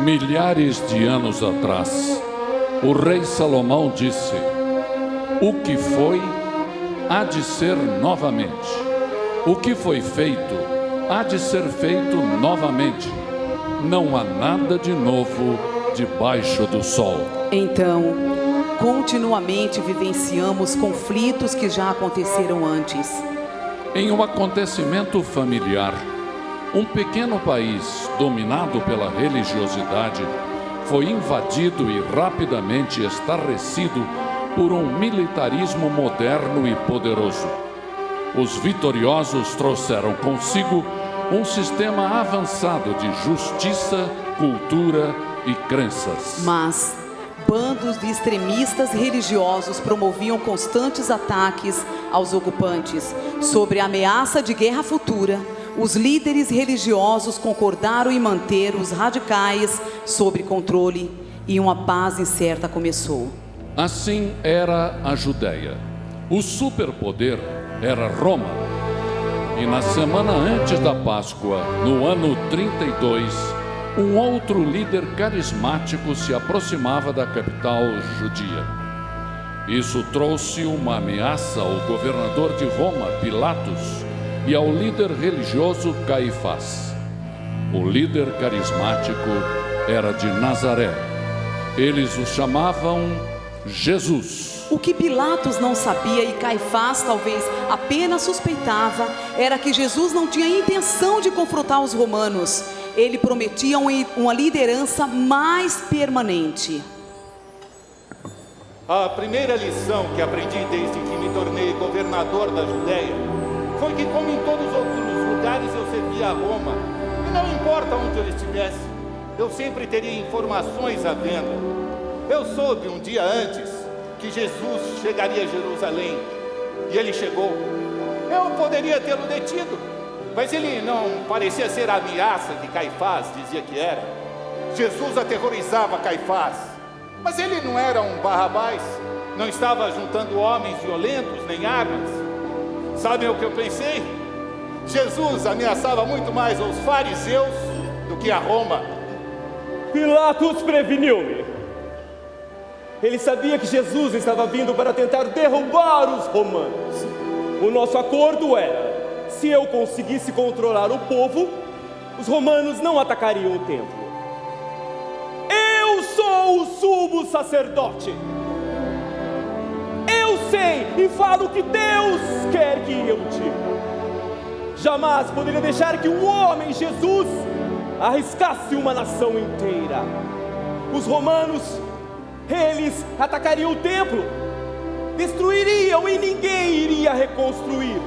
Milhares de anos atrás, o rei Salomão disse: o que foi, há de ser novamente. O que foi feito, há de ser feito novamente. Não há nada de novo debaixo do sol. Então, continuamente vivenciamos conflitos que já aconteceram antes. Em um acontecimento familiar, um pequeno país dominado pela religiosidade foi invadido e rapidamente estarrecido por um militarismo moderno e poderoso. Os vitoriosos trouxeram consigo um sistema avançado de justiça, cultura e crenças. Mas bandos de extremistas religiosos promoviam constantes ataques aos ocupantes. Sobre a ameaça de guerra futura, os líderes religiosos concordaram em manter os radicais sob controle e uma paz incerta começou. Assim era a Judéia. O superpoder era Roma. E na semana antes da Páscoa, no ano 32, um outro líder carismático se aproximava da capital judia. Isso trouxe uma ameaça ao governador de Roma, Pilatos, e ao líder religioso Caifás. O líder carismático era de Nazaré. Eles o chamavam Jesus. O que Pilatos não sabia e Caifás talvez apenas suspeitava era que Jesus não tinha intenção de confrontar os romanos. Ele prometia uma liderança mais permanente. A primeira lição que aprendi desde que me tornei governador da Judéia foi que, como em todos os outros lugares, eu servia a Roma. E não importa onde eu estivesse, eu sempre teria informações à venda. Eu soube um dia antes que Jesus chegaria a Jerusalém. E ele chegou. Eu poderia tê-lo detido, mas ele não parecia ser a ameaça que Caifás dizia que era. Jesus aterrorizava Caifás, mas ele não era um Barrabás. Não estava juntando homens violentos nem armas. Sabem o que eu pensei? Jesus ameaçava muito mais os fariseus do que a Roma. Pilatos preveniu-me. Ele sabia que Jesus estava vindo para tentar derrubar os romanos. O nosso acordo era: se eu conseguisse controlar o povo, os romanos não atacariam o templo. Eu sou o sumo sacerdote. Eu sei e falo o que Deus quer que eu diga. Jamais poderia deixar que um homem, Jesus, arriscasse uma nação inteira. Os romanos, eles atacariam o templo, destruiriam e ninguém iria reconstruir.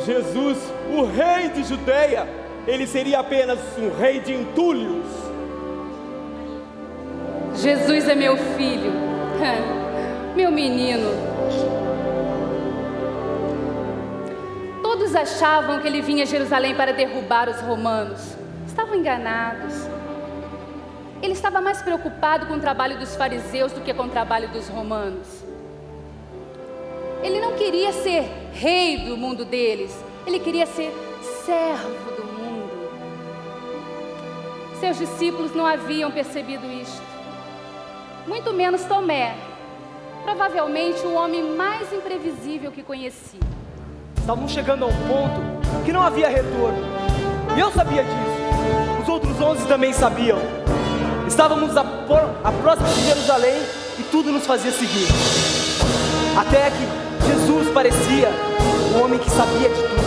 Jesus, o rei de Judeia, ele seria apenas um rei de entulhos. Jesus é meu filho, meu menino. Todos achavam que ele vinha a Jerusalém para derrubar os romanos. Estavam enganados. Ele estava mais preocupado com o trabalho dos fariseus do que com o trabalho dos romanos. Ele não queria ser rei do mundo deles, ele queria ser servo do mundo. Seus discípulos não haviam percebido isto, muito menos Tomé, provavelmente o homem mais imprevisível que conheci. Estavam chegando a um ponto que não havia retorno, e eu sabia disso. Os outros 11 também sabiam. Estávamos próximo de Jerusalém e tudo nos fazia seguir. Até que Jesus parecia um homem que sabia de tudo.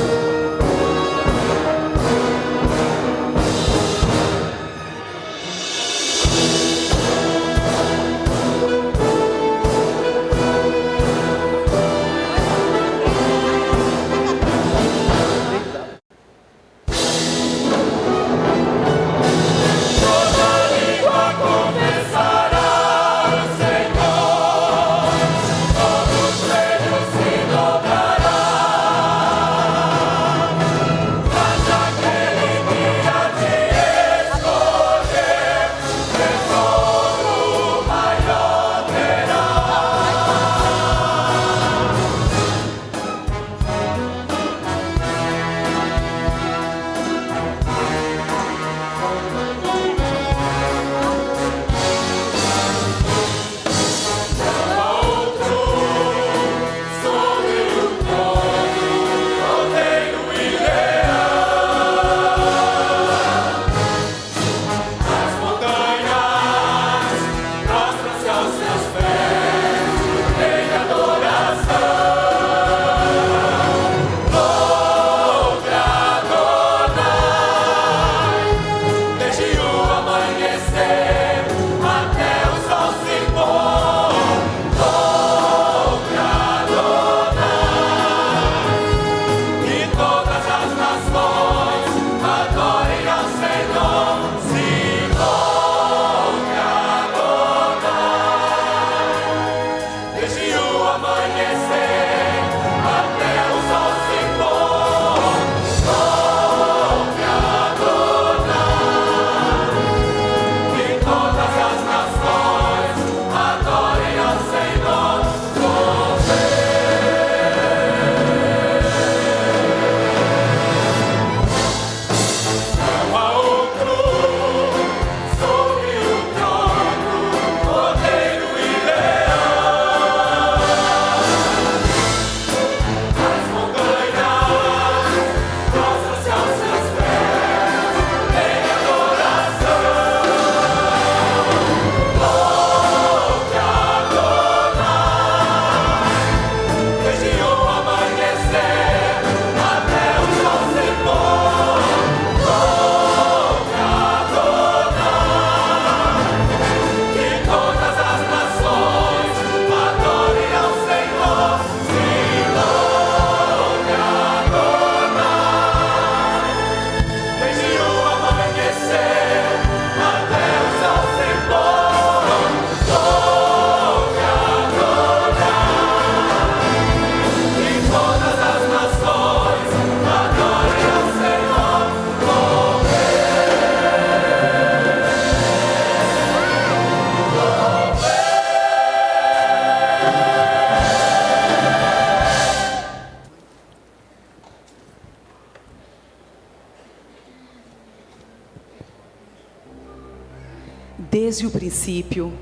Desde o princípio,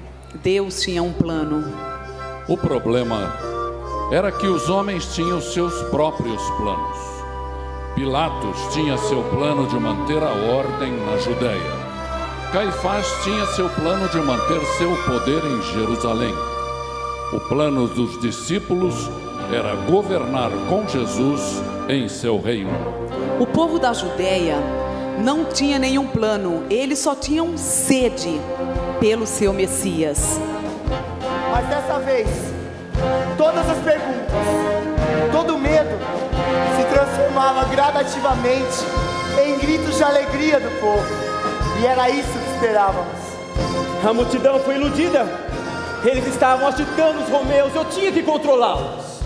Deus tinha um plano. O problema era que os homens tinham seus próprios planos. Pilatos tinha seu plano de manter a ordem na Judéia. Caifás tinha seu plano de manter seu poder em Jerusalém. O plano dos discípulos era governar com Jesus em seu reino. O povo da Judéia não tinha nenhum plano, eles só tinham sede pelo seu Messias. Mas dessa vez, todas as perguntas, todo medo se transformava gradativamente em gritos de alegria do povo. E era isso que esperávamos. A multidão foi iludida. Eles estavam agitando os romeus, eu tinha que controlá-los.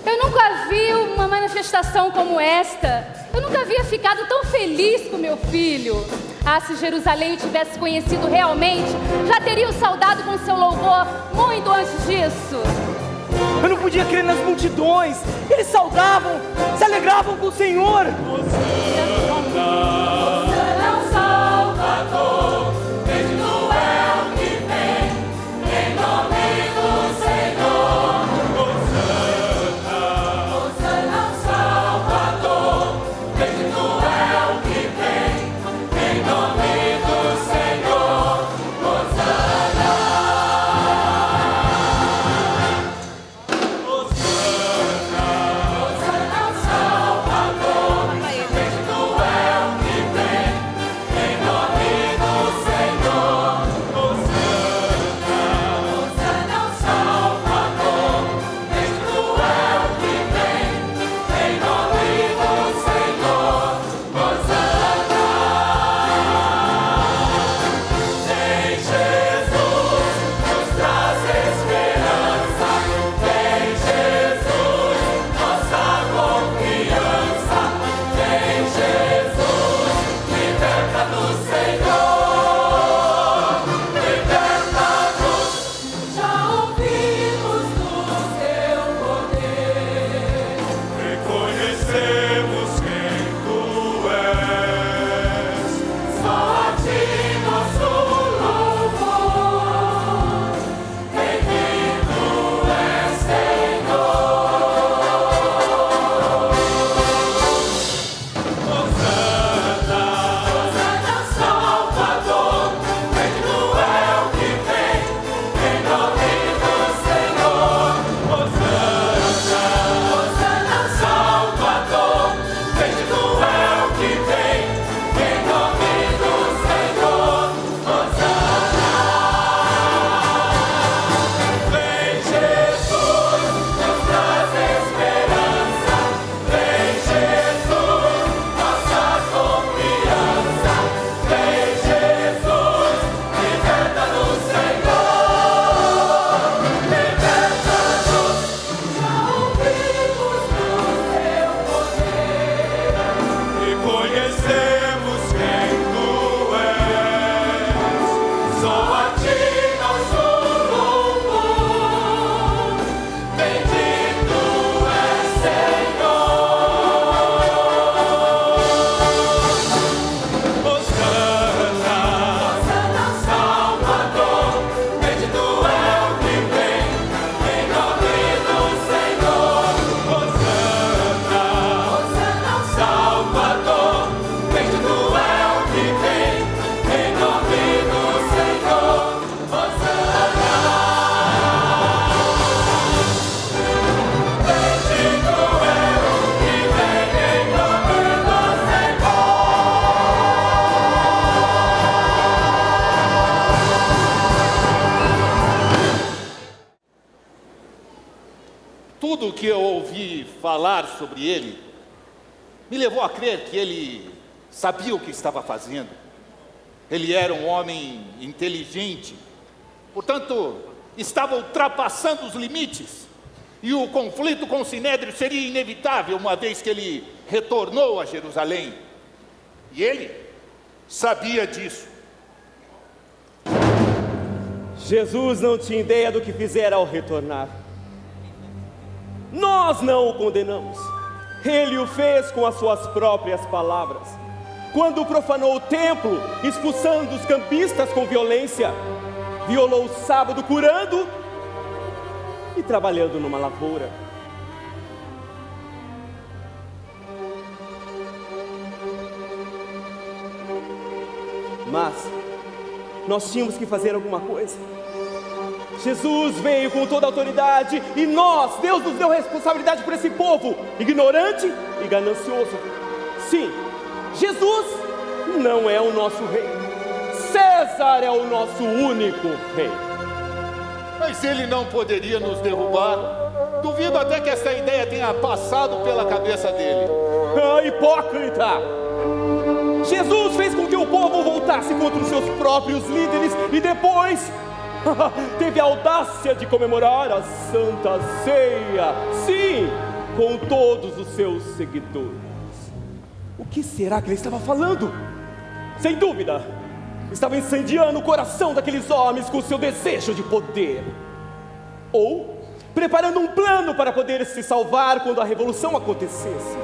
Eu nunca vi uma manifestação como esta. Eu nunca havia ficado tão feliz com meu filho. Ah, se Jerusalém o tivesse conhecido realmente, já teria o saudado com seu louvor muito antes disso. Eu não podia crer nas multidões. Eles saudavam, se alegravam com o Senhor. Tudo que eu ouvi falar sobre ele me levou a crer que ele sabia o que estava fazendo. Ele era um homem inteligente, portanto, estava ultrapassando os limites. E o conflito com o Sinédrio seria inevitável, uma vez que ele retornou a Jerusalém. E ele sabia disso. Jesus não tinha ideia do que fizera ao retornar. Nós não o condenamos. Ele o fez com as suas próprias palavras. quando profanou o templo, expulsando os cambistas com violência, violou o sábado curando e trabalhando numa lavoura. Mas nós tínhamos que fazer alguma coisa. Jesus veio com toda a autoridade e Deus nos deu responsabilidade por esse povo ignorante e ganancioso. Sim, Jesus não é o nosso rei. César é o nosso único rei. Mas ele não poderia nos derrubar. Duvido até que essa ideia tenha passado pela cabeça dele. Ah, hipócrita! Jesus fez com que o povo voltasse contra os seus próprios líderes e depois teve a audácia de comemorar a Santa Ceia. Sim, com todos os seus seguidores. O que será que ele estava falando? Sem dúvida, estava incendiando o coração daqueles homens com o seu desejo de poder. Ou preparando um plano para poder se salvar quando a revolução acontecesse.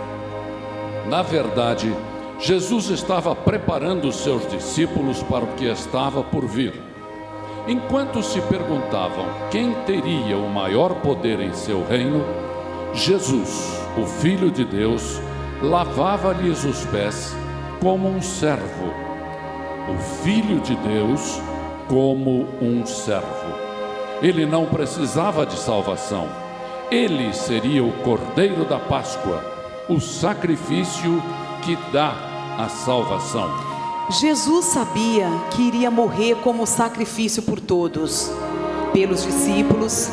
Na verdade, Jesus estava preparando os seus discípulos para o que estava por vir. Enquanto se perguntavam quem teria o maior poder em seu reino, Jesus, o Filho de Deus, lavava-lhes os pés como um servo. O Filho de Deus como um servo. Ele não precisava de salvação. Ele seria o Cordeiro da Páscoa, o sacrifício que dá a salvação. Jesus sabia que iria morrer como sacrifício por todos, pelos discípulos,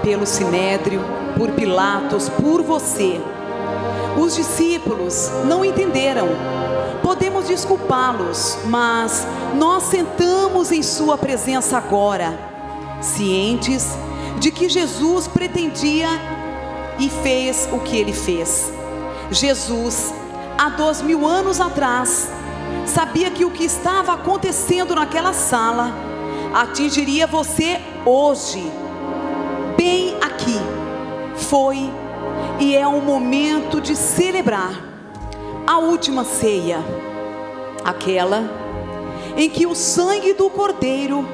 pelo Sinédrio, por Pilatos, por você. Os discípulos não entenderam. Podemos desculpá-los, mas nós sentamos em sua presença agora, cientes de que Jesus pretendia e fez o que ele fez. Jesus, há 2000 anos atrás, sabia que o que estava acontecendo naquela sala atingiria você hoje, bem aqui. Foi e é um momento de celebrar a última ceia, aquela em que o sangue do Cordeiro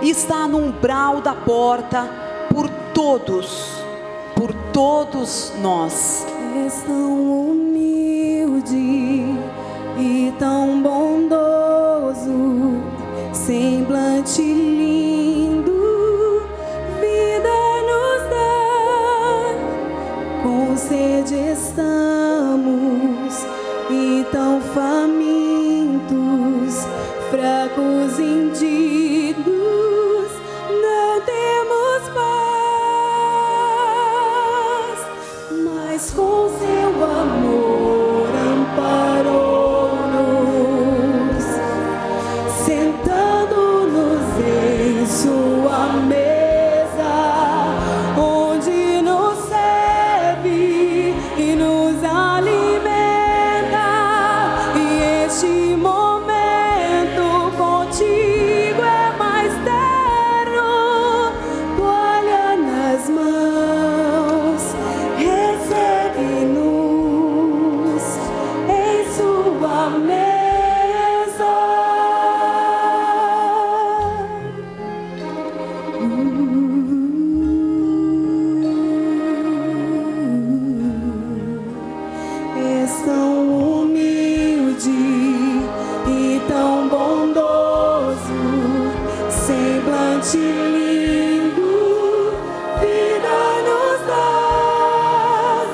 está no umbral da porta por todos nós. És tão humilde e tão bondoso, semblante lindo, vida nos dá. Com sede estamos e tão famintos, fracos, indignos, não temos paz, mas com seu amor amparou-nos, sentando-nos em sua mesa, onde nos serve e nos alimenta. E este momento contigo é mais terno, toalha nas mãos, recebe-nos em sua mesa. És tão humilde e tão bondoso, semblante lindo, vida nos dá.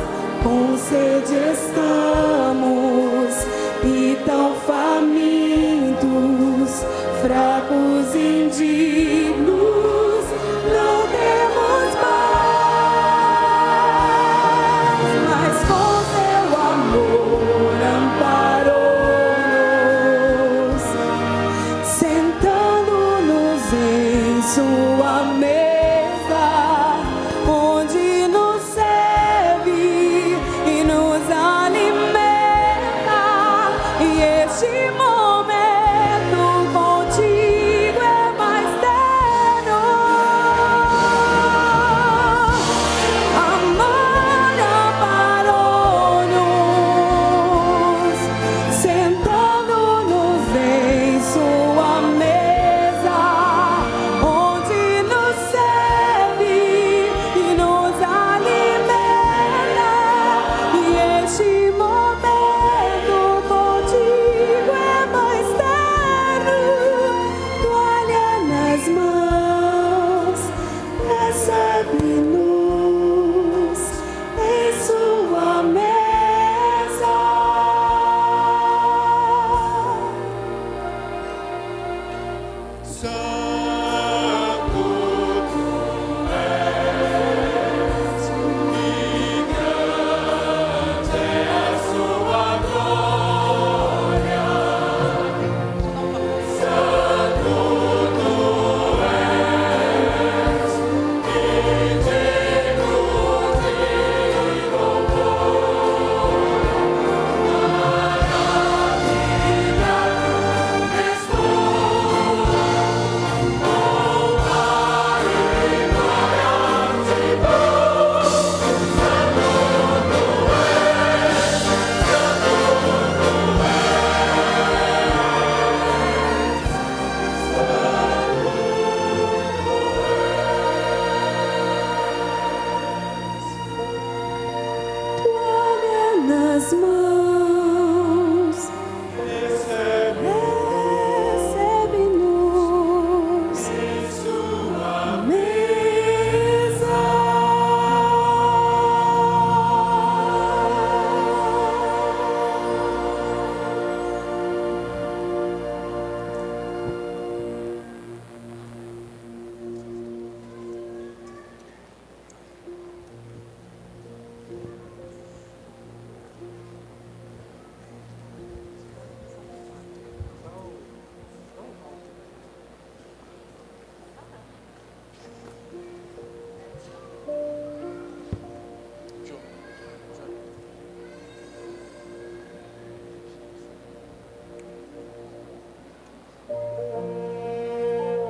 Com sede estamos e tão famintos, fracos, indignos, não temos paz, mas com seu amor amparou-nos, sentando-nos em sua mesa, onde nos serve e nos alimenta. E este momento contigo é mais terno. Amor amparou-nos, sentando-nos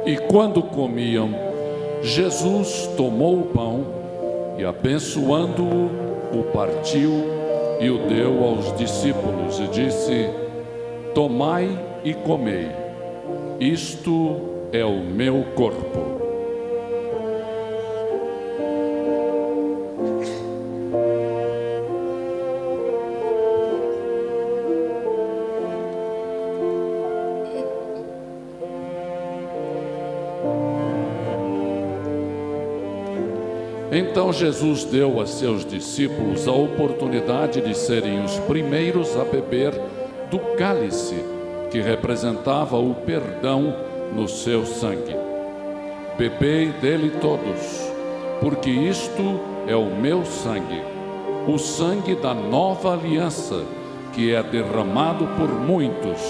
E quando comiam, Jesus tomou o pão e, abençoando-o, o partiu e o deu aos discípulos e disse: tomai e comei, isto é o meu corpo. Então Jesus deu a seus discípulos a oportunidade de serem os primeiros a beber do cálice que representava o perdão no seu sangue. Bebei dele todos, porque isto é o meu sangue, o sangue da nova aliança, que é derramado por muitos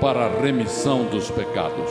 para a remissão dos pecados.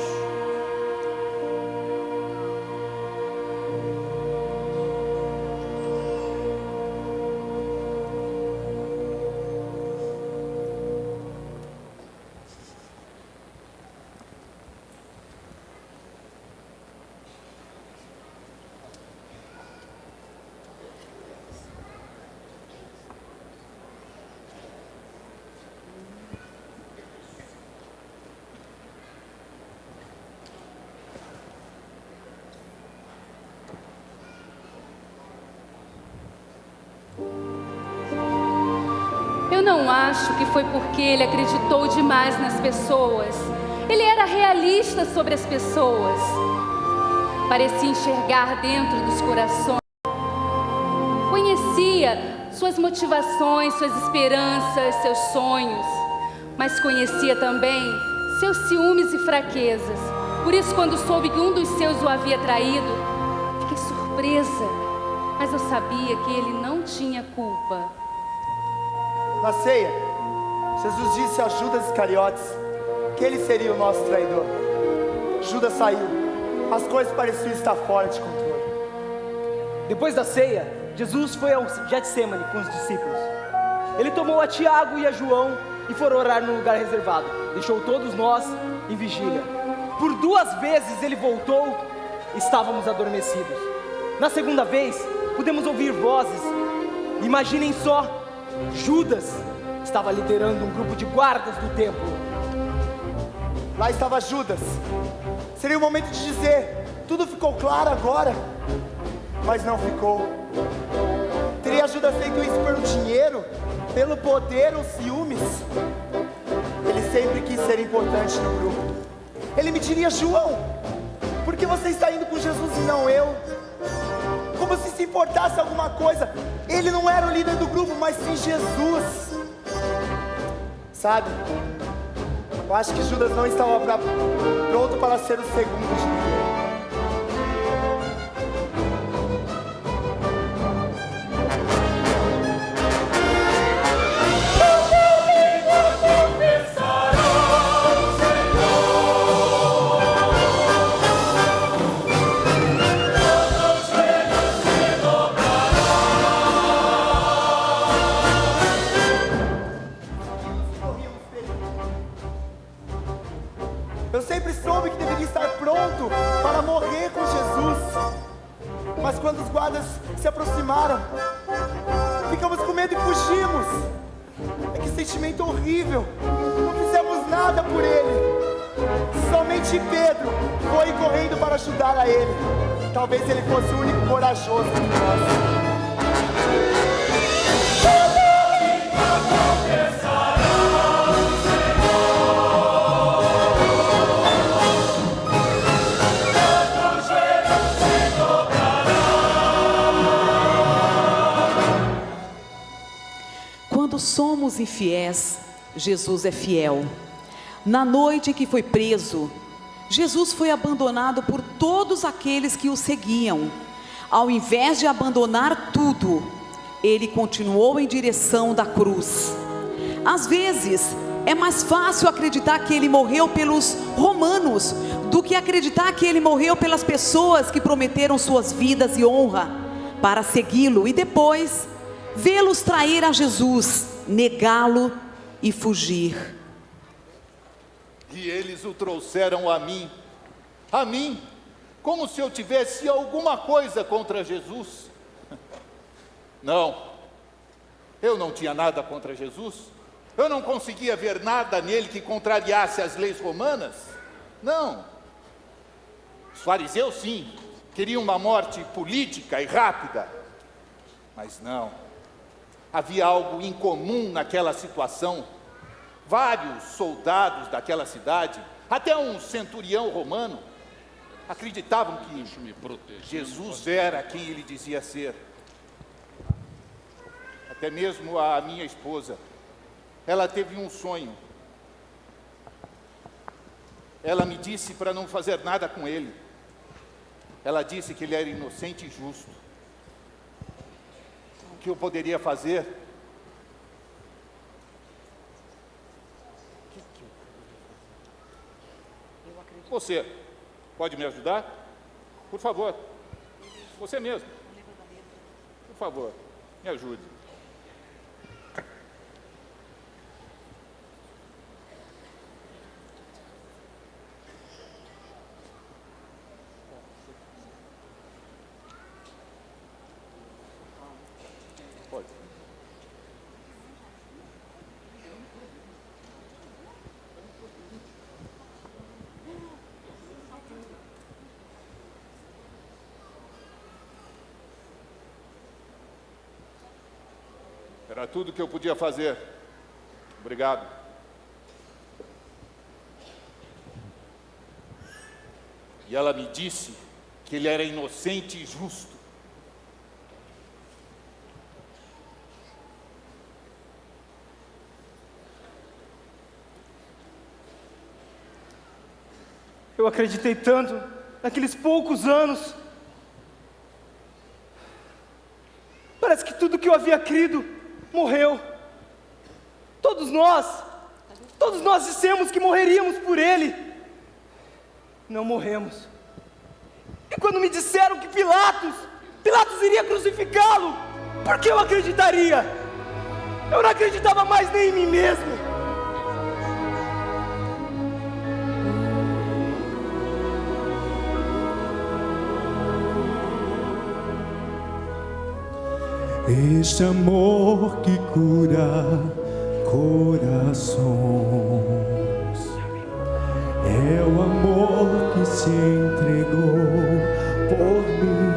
Eu não acho que foi porque ele acreditou demais nas pessoas. Ele era realista sobre as pessoas. Parecia enxergar dentro dos corações. Conhecia suas motivações, suas esperanças, seus sonhos. Mas conhecia também seus ciúmes e fraquezas. Por isso, quando soube que um dos seus o havia traído, fiquei surpresa. Mas eu sabia que ele não tinha culpa. Na ceia, Jesus disse a Judas Iscariotes que ele seria o nosso traidor. Judas saiu. As coisas pareciam estar fora de controle. Depois da ceia, Jesus foi ao Getsêmani com os discípulos. Ele tomou a Tiago e a João e foram orar num lugar reservado. Deixou todos nós em vigília. Por 2 vezes ele voltou e estávamos adormecidos. Na segunda vez, pudemos ouvir vozes. Imaginem só, Judas estava liderando um grupo de guardas do templo. Lá estava Judas. Seria o momento de dizer: tudo ficou claro agora. Mas não ficou. Teria Judas feito isso pelo dinheiro, pelo poder ou ciúmes? Ele sempre quis ser importante no grupo. Ele me diria: João, por que você está indo com Jesus e não eu? Como se importasse alguma coisa. Ele não era o líder do grupo, mas sim Jesus. Sabe, eu acho que Judas não estava pronto para ser o segundo líder. Eu sempre soube que deveria estar pronto para morrer com Jesus. Mas quando os guardas se aproximaram, ficamos com medo e fugimos. É que sentimento horrível. Não fizemos nada por ele. Somente Pedro foi correndo para ajudar a ele. Talvez ele fosse o único corajoso de nós. Quando somos infiéis, Jesus é fiel. Na noite que foi preso, Jesus foi abandonado por todos aqueles que o seguiam. Ao invés de abandonar tudo, ele continuou em direção da cruz. Às vezes, é mais fácil acreditar que ele morreu pelos romanos do que acreditar que ele morreu pelas pessoas que prometeram suas vidas e honra para segui-lo e depois vê-los trair a Jesus, negá-lo e fugir. E eles o trouxeram a mim, a mim, como se eu tivesse alguma coisa contra Jesus. Não, eu não tinha nada contra Jesus. Eu não conseguia ver nada nele que contrariasse as leis romanas. Não. Os fariseus, sim, queriam uma morte política e rápida. Mas não. Havia algo incomum naquela situação. Vários soldados daquela cidade, até um centurião romano, acreditavam que Jesus era quem ele dizia ser. Até mesmo a minha esposa, ela teve um sonho. Ela me disse para não fazer nada com ele. Ela disse que ele era inocente e justo. O que eu poderia fazer? Você pode me ajudar? Por favor. Você mesmo. Por favor, me ajude. Pode. Era tudo que eu podia fazer. Obrigado. E ela me disse que ele era inocente e justo. Eu acreditei tanto naqueles poucos anos. Parece que tudo que eu havia crido morreu. Todos nós dissemos que morreríamos por ele. Não morremos. E quando me disseram que Pilatos iria crucificá-lo, por que eu acreditaria? Eu não acreditava mais nem em mim mesmo. Este amor que cura corações é o amor que se entregou por mim.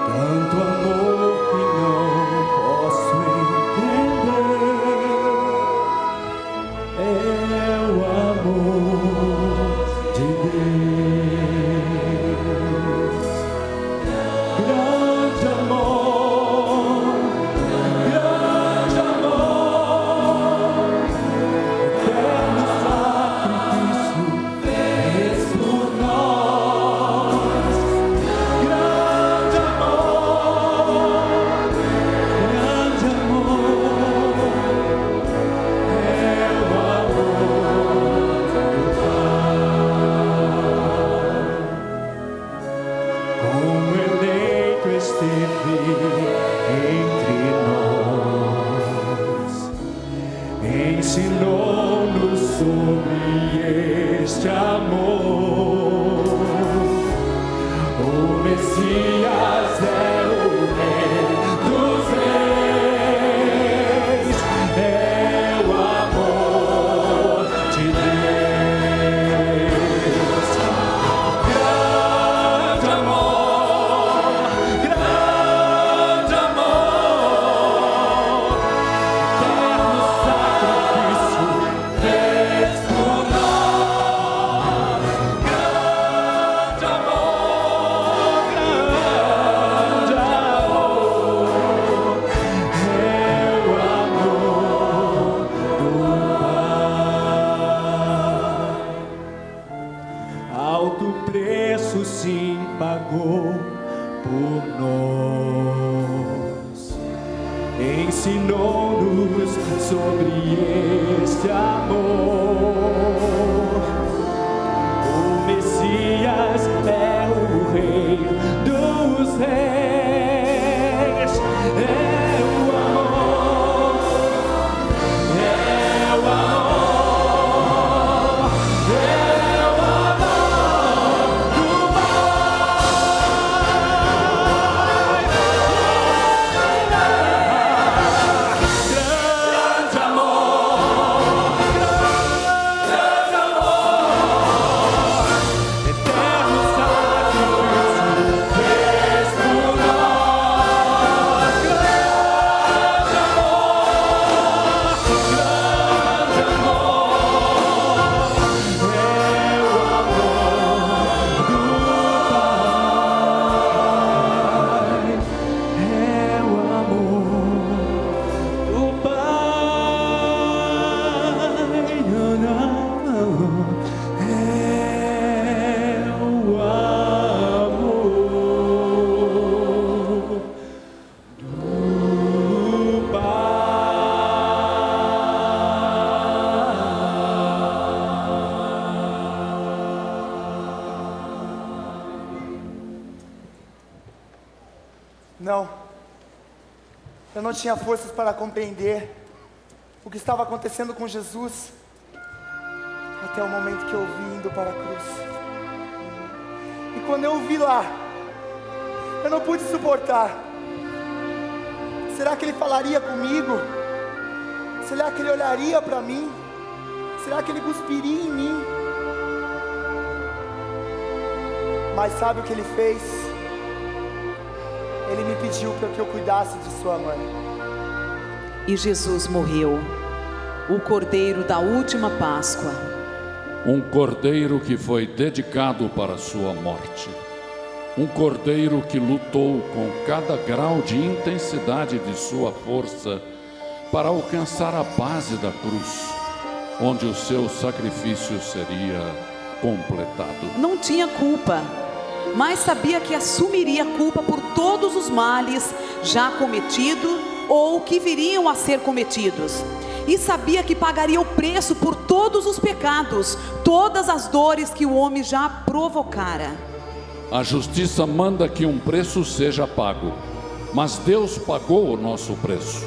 Tanto amor que não posso entender. É o amor de Deus. Grande amor, eterno sacrifício fez por nós. Grande amor, é o amor do Pai. Como eleito esteve entre nós, ensinou-nos sobre este amor. O Messias é o Rei dos Reis, é o amor de Deus. Grande amor, eterno sacrifício fez por nós. Grande amor, é o amor do Pai. Alto preço sim pagou por nós, ensinou-nos sobre este amor. O Messias é o Rei dos Reis, é o amor, é o amor, é o não tinha forças para compreender o que estava acontecendo com Jesus, até o momento que eu vi indo para a cruz. E quando eu o vi lá, eu não pude suportar. Será que ele falaria comigo? Será que ele olharia para mim? Será que ele cuspiria em mim? Mas sabe o que ele fez? Ele me pediu para que eu cuidasse de sua mãe. E Jesus morreu, o cordeiro da última Páscoa. Um cordeiro que foi dedicado para a sua morte. Um cordeiro que lutou com cada grau de intensidade de sua força para alcançar a base da cruz, onde o seu sacrifício seria completado. Não tinha culpa, mas sabia que assumiria a culpa por todos os males já cometidos ou que viriam a ser cometidos. E sabia que pagaria o preço por todos os pecados, todas as dores que o homem já provocara. A justiça manda que um preço seja pago, mas Deus pagou o nosso preço.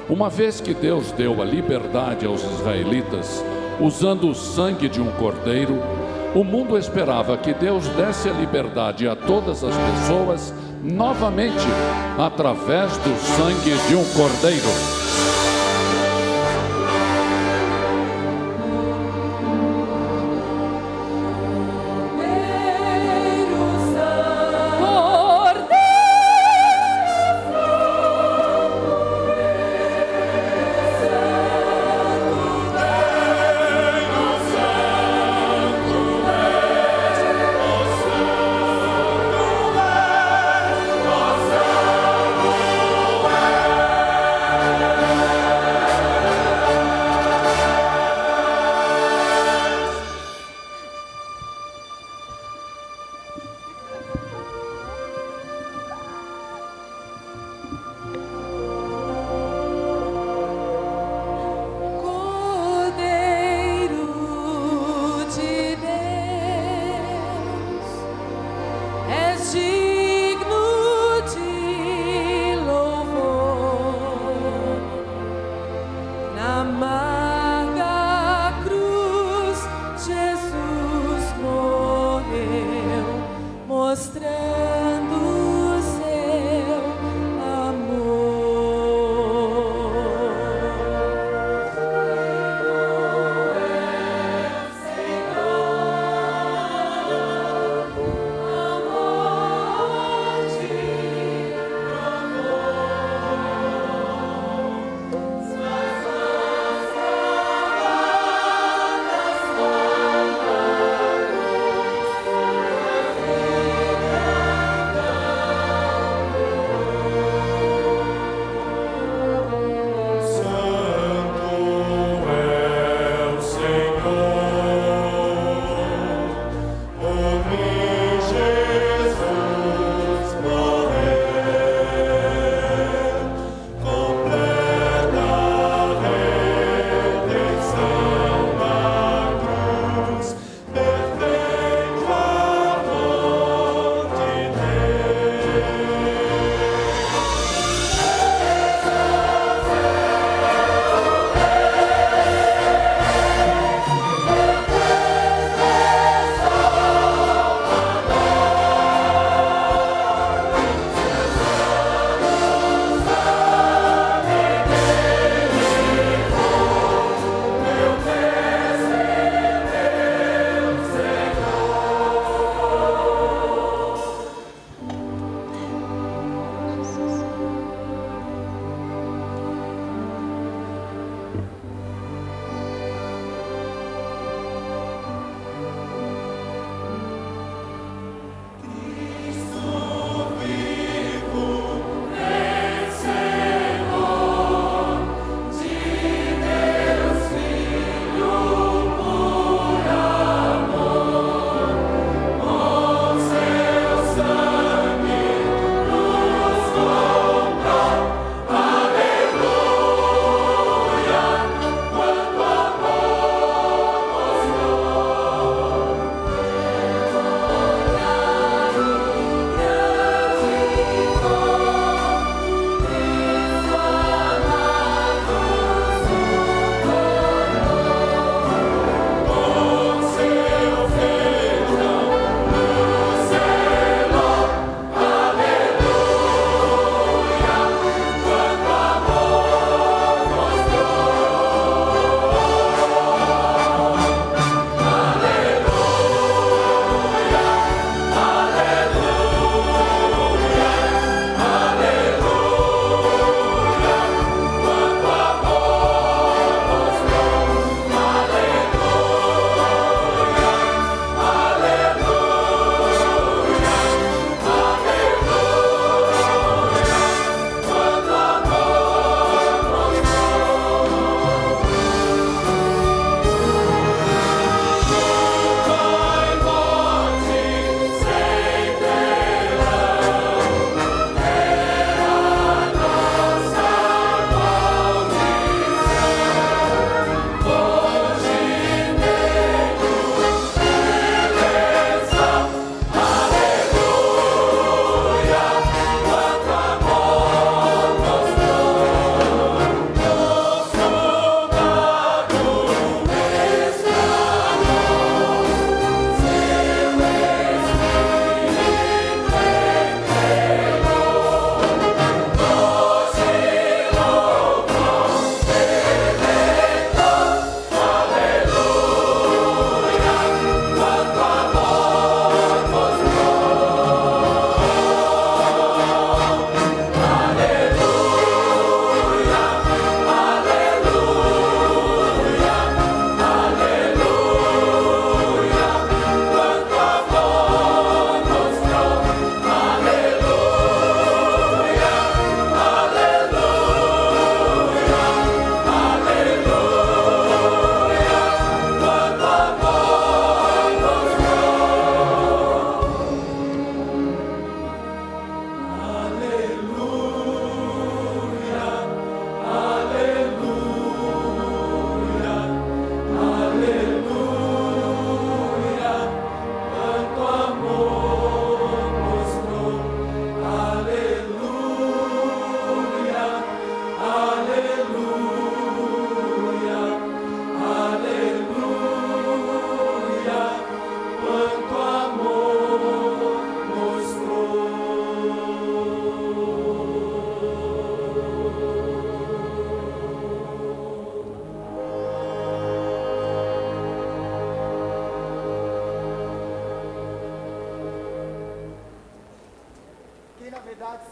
Uma vez que Deus deu a liberdade aos israelitas, usando o sangue de um cordeiro, o mundo esperava que Deus desse a liberdade a todas as pessoas novamente, através do sangue de um cordeiro.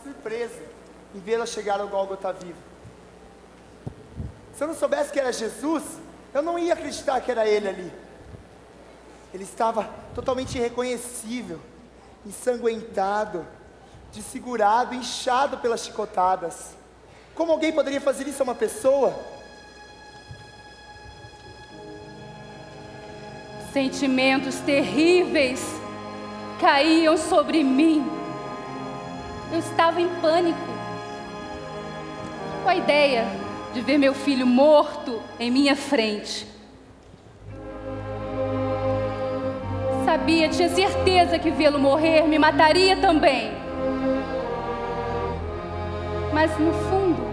surpresa em vê-la chegar ao Gólgota vivo. Se eu não soubesse que era Jesus, eu não ia acreditar que era ele ali. Ele estava totalmente irreconhecível, ensanguentado, desfigurado, inchado pelas chicotadas. Como alguém poderia fazer isso a uma pessoa? Sentimentos terríveis caíam sobre mim. Eu estava em pânico, com a ideia de ver meu filho morto em minha frente. Tinha certeza que vê-lo morrer me mataria também. Mas no fundo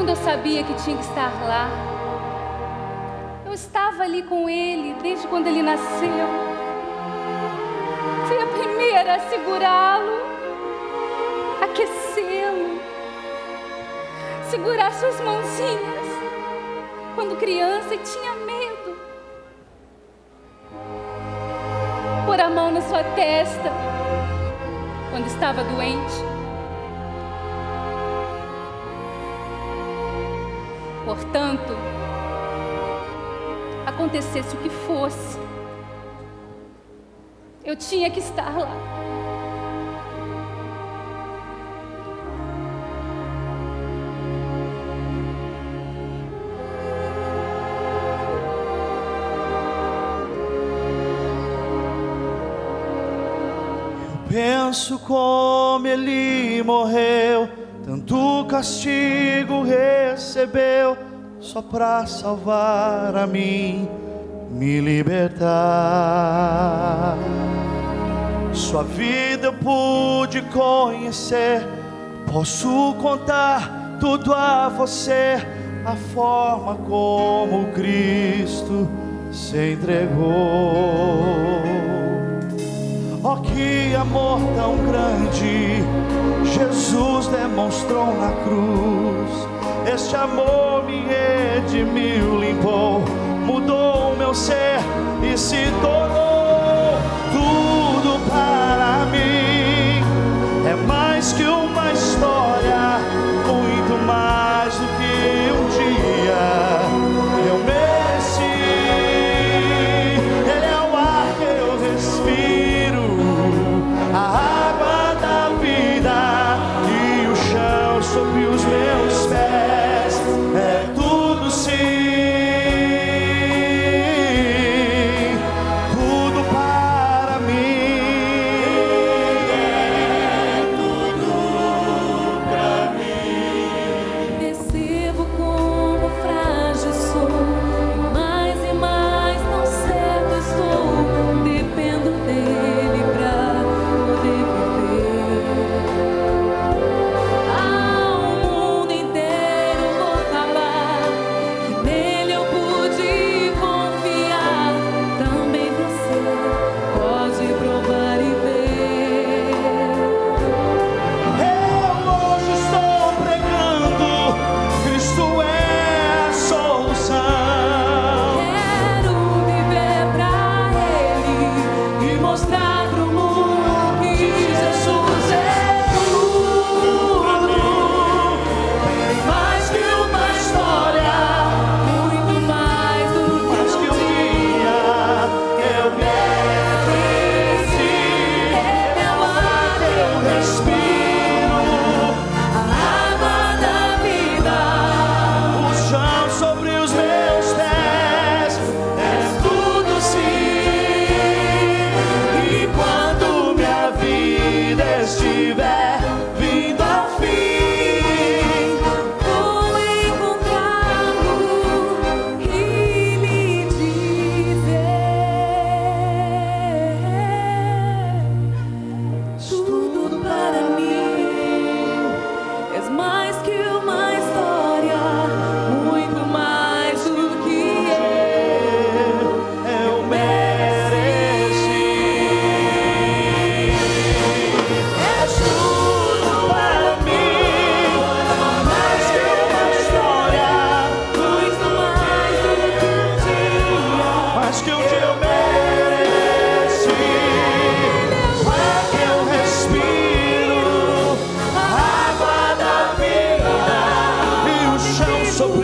eu sabia que tinha que estar lá. Eu estava ali com ele desde quando ele nasceu. Fui a primeira a segurá-lo, aquecê-lo, segurar suas mãozinhas quando criança e tinha medo. Pôr a mão na sua testa quando estava doente. Portanto, acontecesse o que fosse, eu tinha que estar lá. Penso como ele morreu, tanto castigo recebeu, só pra salvar a mim, me libertar. Sua vida eu pude conhecer, posso contar tudo a você, a forma como Cristo se entregou. Oh, que amor tão grande Jesus demonstrou na cruz. Este amor me redimiu, limpou, mudou o meu ser e se tornou tudo para mim. É mais que uma história, muito mais do que um dia eu mereci. Ele é o ar que eu respiro, a água da vida e o chão sobre os meus pés. É tudo sim, tudo para mim. É tudo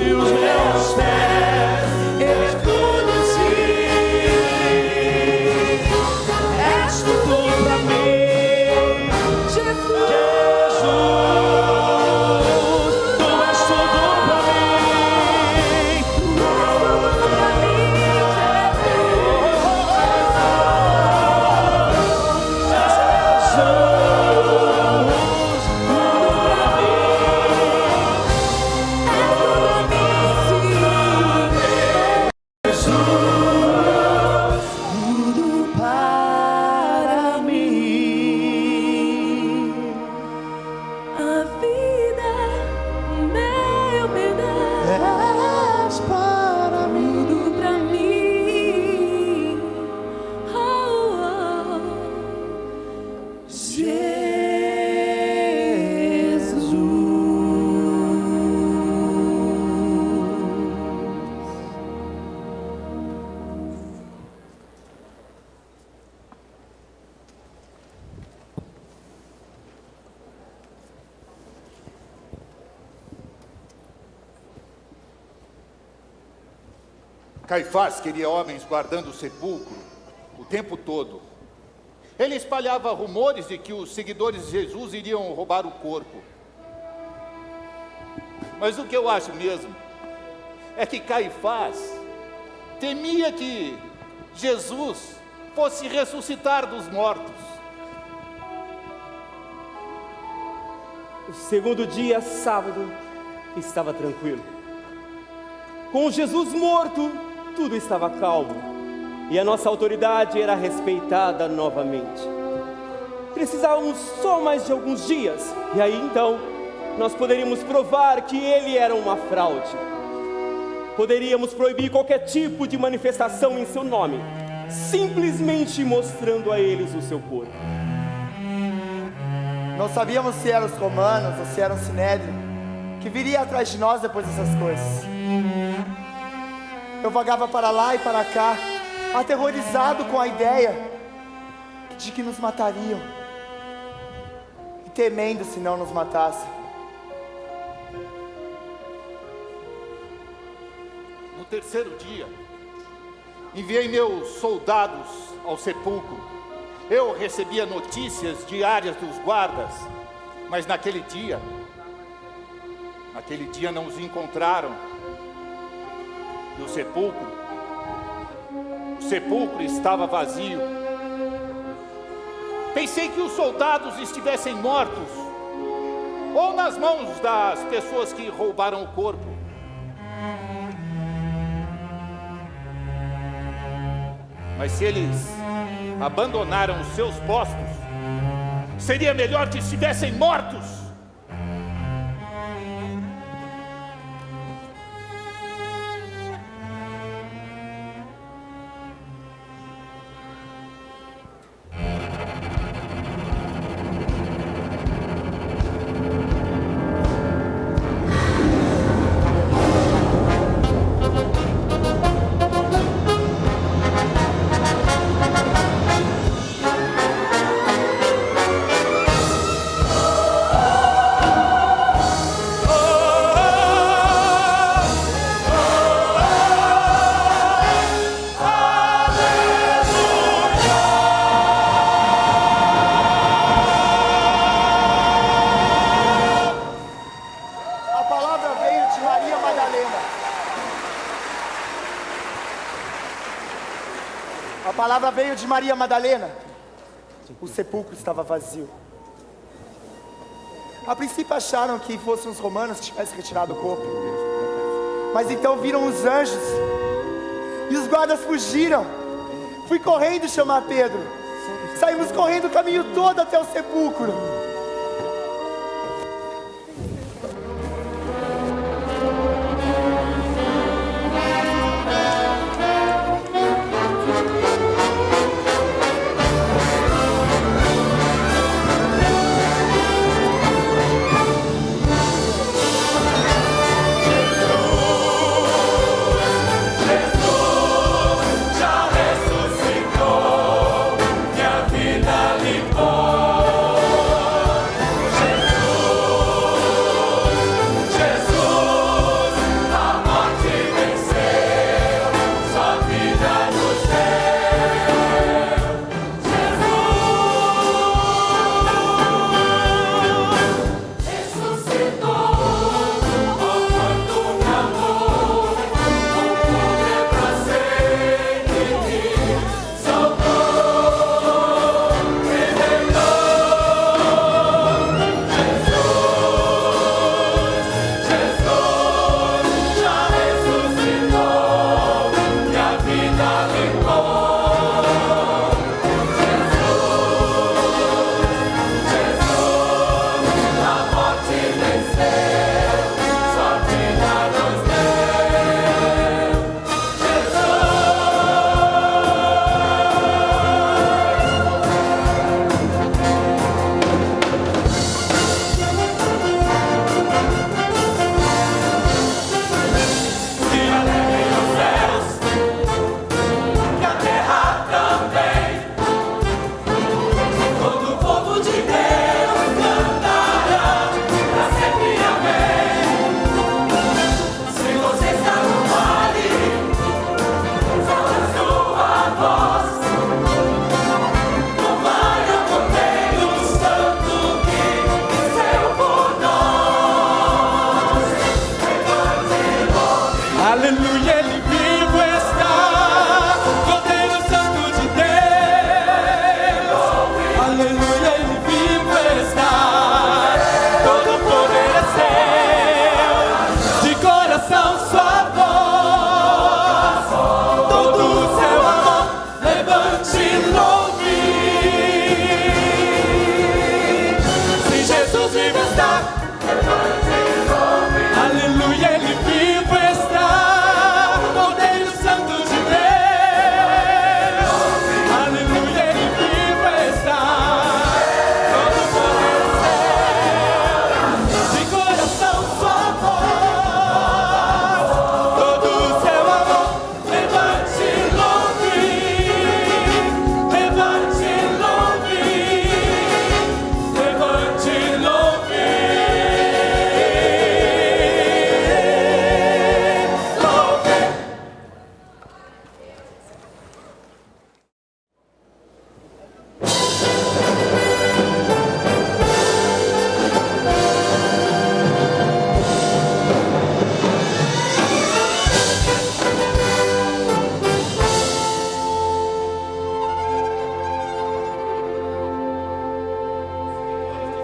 sobre os meus pés. És tudo sim, és tudo pra mim, Jesus. Tu és tudo pra mim, tu és tudo pra mim, Caifás queria homens guardando o sepulcro o tempo todo. Ele espalhava rumores de que os seguidores de Jesus iriam roubar o corpo. Mas o que eu acho mesmo é que Caifás temia que Jesus fosse ressuscitar dos mortos. O segundo dia, sábado, estava tranquilo. Com Jesus morto, tudo estava calmo e a nossa autoridade era respeitada novamente. Precisávamos só mais de alguns dias e aí então nós poderíamos provar que ele era uma fraude. Poderíamos proibir qualquer tipo de manifestação em seu nome, simplesmente mostrando a eles o seu corpo. Não sabíamos se eram os romanos ou se era o Sinédrio que viria atrás de nós depois dessas coisas. Eu vagava para lá e para cá, aterrorizado com a ideia de que nos matariam e temendo se não nos matassem. No terceiro dia, enviei meus soldados ao sepulcro. Eu recebia notícias diárias dos guardas, mas naquele dia não os encontraram. E o sepulcro estava vazio. Pensei que os soldados estivessem mortos, ou nas mãos das pessoas que roubaram o corpo. Mas se eles abandonaram os seus postos, seria melhor que estivessem mortos. A palavra veio de Maria Madalena. O sepulcro estava vazio. A princípio acharam que fossem os romanos que tivessem retirado o corpo. Mas então viram os anjos e os guardas fugiram. Fui correndo chamar Pedro. Saímos correndo o caminho todo até o sepulcro. Já ressuscitou, minha vida limpou. Aleluia, Ele vivo está, Cordeiro Santo de Deus. Aleluia, Ele vivo está, todo poder é seu, de coração sua voz, todo o seu amor, levante e louve. Se Jesus vivo está, aleluia, Ele vivo está, Cordeiro Santo de Deus. Aleluia, Ele vivo está, todo poder seu, de coração sua voz, todo o seu amor, levante e louve, levante e louve, levante e louve.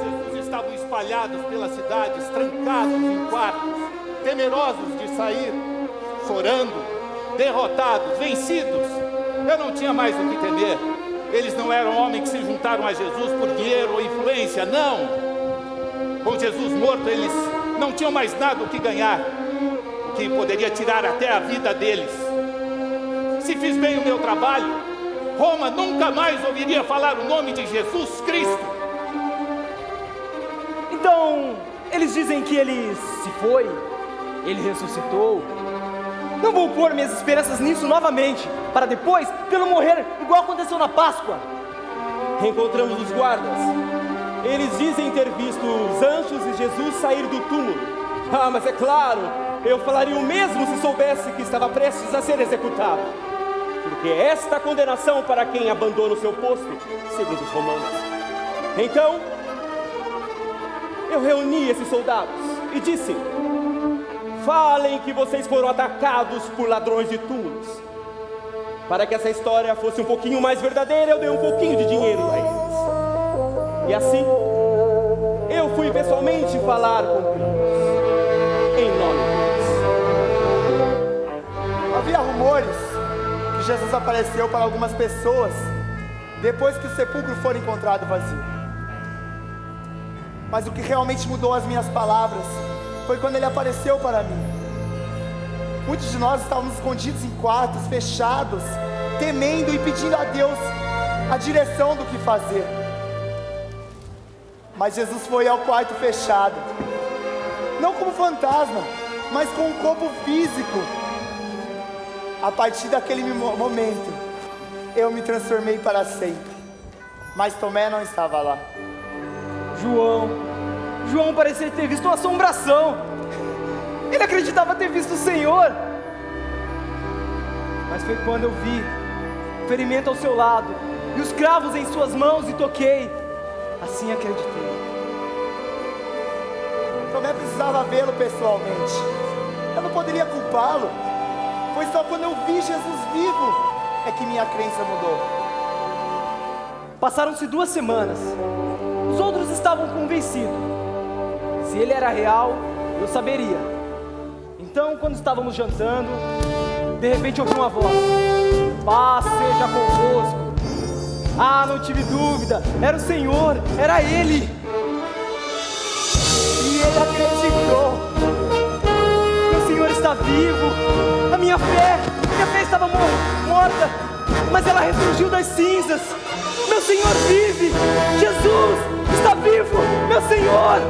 Jesus estavam espalhados pelas cidades, trancados em quartos, temerosos de sair, chorando, derrotados, vencidos. Eu não tinha mais o que temer. Eles não eram homens que se juntaram a Jesus por dinheiro ou influência, não. Com Jesus morto, eles não tinham mais nada o que ganhar, o que poderia tirar até a vida deles. Se fiz bem o meu trabalho, Roma nunca mais ouviria falar o nome de Jesus Cristo. Então, eles dizem que ele se foi, ele ressuscitou. Não vou pôr minhas esperanças nisso novamente, para depois pelo morrer, igual aconteceu na Páscoa. Encontramos os guardas. Eles dizem ter visto os anjos e Jesus sair do túmulo. Ah, mas é claro, eu falaria o mesmo se soubesse que estava prestes a ser executado. Porque esta condenação para quem abandona o seu posto, segundo os romanos. Então, eu reuni esses soldados e disse: falem que vocês foram atacados por ladrões de túmulos. Para que essa história fosse um pouquinho mais verdadeira, eu dei um pouquinho de dinheiro a eles. E assim, eu fui pessoalmente falar com eles, em nome deles. Havia rumores que Jesus apareceu para algumas pessoas depois que o sepulcro for encontrado vazio. Mas o que realmente mudou as minhas palavras foi quando ele apareceu para mim. Muitos de nós estávamos escondidos em quartos, fechados, temendo e pedindo a Deus a direção do que fazer. Mas Jesus foi ao quarto fechado, não como fantasma, mas com um corpo físico. A partir daquele momento, eu me transformei para sempre. Mas Tomé não estava lá. João parecia ter visto uma assombração. Ele acreditava ter visto o Senhor. Mas foi quando eu vi o ferimento ao seu lado e os cravos em suas mãos e toquei. Assim acreditei. Tomé precisava vê-lo pessoalmente. Eu não poderia culpá-lo. Foi só quando eu vi Jesus vivo é que minha crença mudou. Passaram-se 2 semanas. Os outros estavam convencidos. Se ele era real, eu saberia. Então, quando estávamos jantando, de repente ouvi uma voz: paz seja convosco. Ah, não tive dúvida, era o Senhor, era Ele. E ele acreditou. O Senhor está vivo. A minha fé estava morta, mas ela ressurgiu das cinzas. Meu Senhor vive. Jesus está vivo, meu Senhor.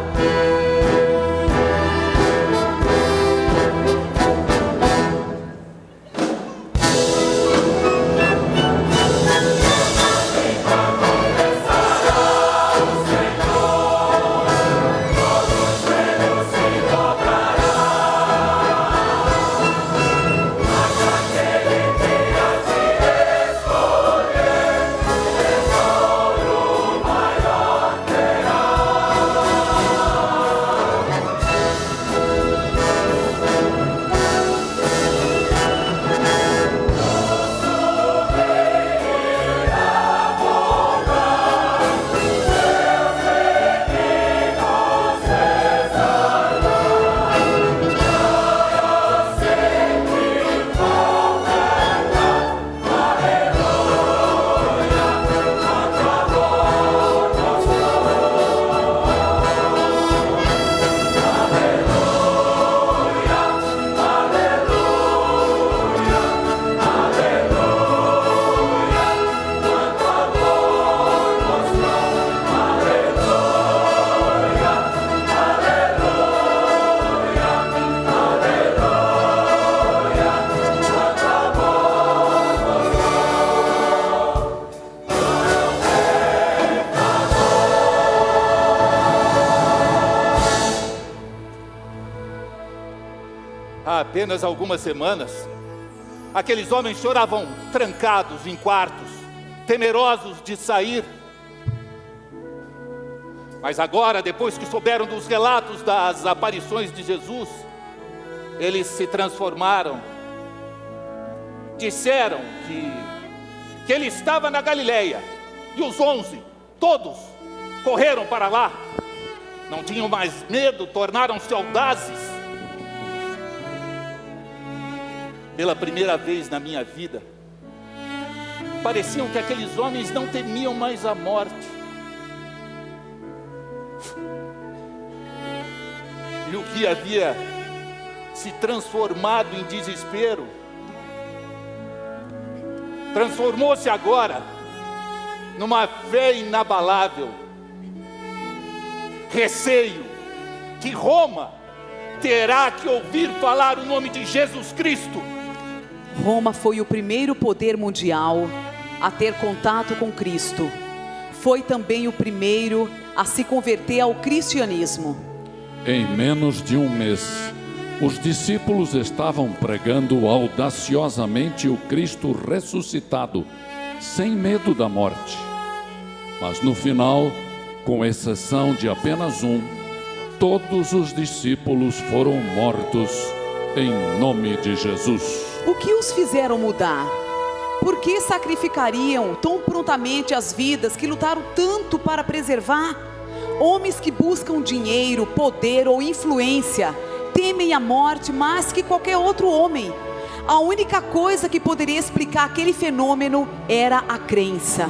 apenas algumas semanas, aqueles homens choravam trancados em quartos, temerosos de sair. Mas agora, depois que souberam dos relatos das aparições de Jesus, eles se transformaram. Disseram que ele estava na Galileia, e os 11, todos, correram para lá. Não tinham mais medo, tornaram-se audazes. Pela primeira vez na minha vida, pareciam que aqueles homens não temiam mais a morte. E o que havia se transformado em desespero, transformou-se agora numa fé inabalável, receio que Roma terá que ouvir falar o nome de Jesus Cristo. Roma foi o primeiro poder mundial a ter contato com Cristo. Foi também o primeiro a se converter ao cristianismo. Em menos de um mês, os discípulos estavam pregando audaciosamente o Cristo ressuscitado, sem medo da morte. Mas no final, com exceção de apenas um, todos os discípulos foram mortos em nome de Jesus. O que os fizeram mudar? Por que sacrificariam tão prontamente as vidas que lutaram tanto para preservar? Homens que buscam dinheiro, poder ou influência, temem a morte mais que qualquer outro homem. A única coisa que poderia explicar aquele fenômeno era a crença.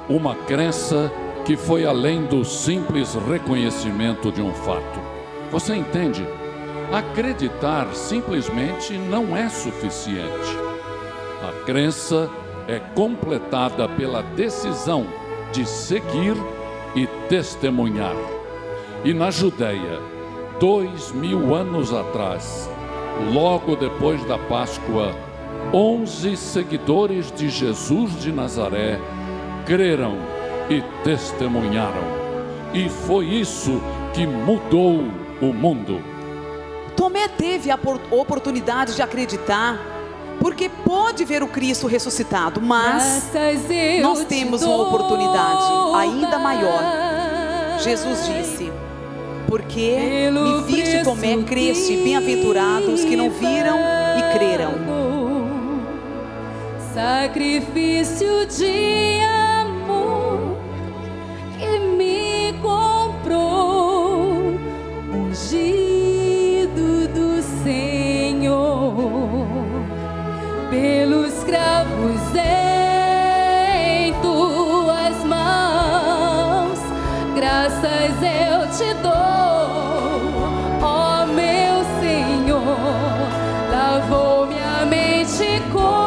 Uma crença que foi além do simples reconhecimento de um fato. Você entende? Acreditar simplesmente não é suficiente. A crença é completada pela decisão de seguir e testemunhar. E na Judeia, 2000 anos atrás, logo depois da Páscoa, 11 seguidores de Jesus de Nazaré creram e testemunharam. E foi isso que mudou o mundo. Tomé teve a oportunidade de acreditar, porque pôde ver o Cristo ressuscitado, mas nós temos uma oportunidade ainda maior. Jesus disse: porque me viste, Tomé, creste, bem-aventurados que não viram e creram. Sacrifício de amor que me comprou, ungido do Senhor, pelos cravos em tuas mãos, graças eu te dou, ó meu Senhor, lavou minha mente com